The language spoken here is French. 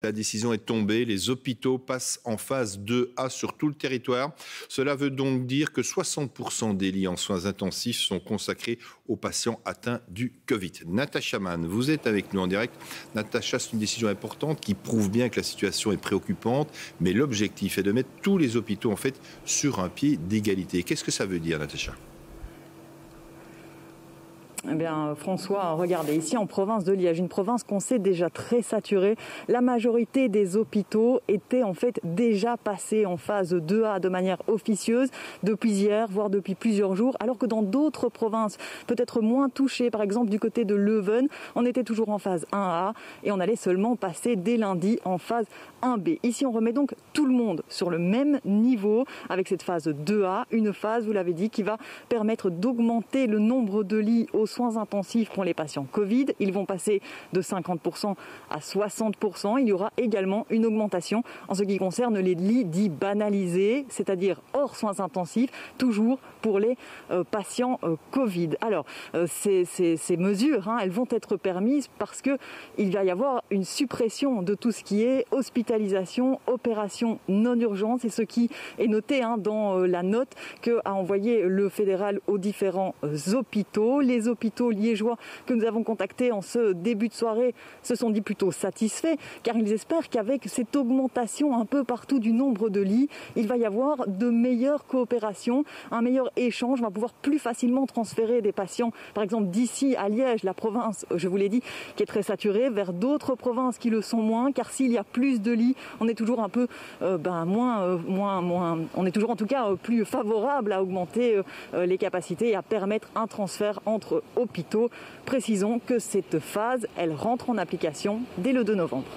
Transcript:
La décision est tombée, les hôpitaux passent en phase 2A sur tout le territoire. Cela veut donc dire que 60% des lits en soins intensifs sont consacrés aux patients atteints du Covid. Natacha Mann, vous êtes avec nous en direct. Natacha, c'est une décision importante qui prouve bien que la situation est préoccupante, mais l'objectif est de mettre tous les hôpitaux en fait sur un pied d'égalité. Qu'est-ce que ça veut dire, Natacha ? Eh bien, François, regardez, ici en province de Liège, une province qu'on sait déjà très saturée, la majorité des hôpitaux étaient en fait déjà passés en phase 2A de manière officieuse depuis hier, voire depuis plusieurs jours, alors que dans d'autres provinces, peut-être moins touchées, par exemple du côté de Leuven, on était toujours en phase 1A et on allait seulement passer dès lundi en phase 1B. Ici, on remet donc tout le monde sur le même niveau avec cette phase 2A, une phase, vous l'avez dit, qui va permettre d'augmenter le nombre de lits aux soins intensifs pour les patients Covid. Ils vont passer de 50% à 60%. Il y aura également une augmentation en ce qui concerne les lits dits banalisés, c'est-à-dire hors soins intensifs, toujours pour les patients Covid. Alors, ces mesures, elles vont être permises parce qu'il va y avoir une suppression de tout ce qui est hospitalisation, opération non urgente. C'est ce qui est noté dans la note qu'a envoyé le fédéral aux différents hôpitaux. Les hôpitaux liégeois que nous avons contactés en ce début de soirée se sont dit plutôt satisfaits car ils espèrent qu'avec cette augmentation un peu partout du nombre de lits, il va y avoir de meilleures coopérations, un meilleur échange. On va pouvoir plus facilement transférer des patients, par exemple d'ici à Liège, la province, je vous l'ai dit, qui est très saturée, vers d'autres provinces qui le sont moins, car s'il y a plus de lits, on est toujours un peu on est toujours en tout cas plus favorable à augmenter les capacités et à permettre un transfert entre hôpitaux. Précisons que cette phase, elle rentre en application dès le 2 novembre.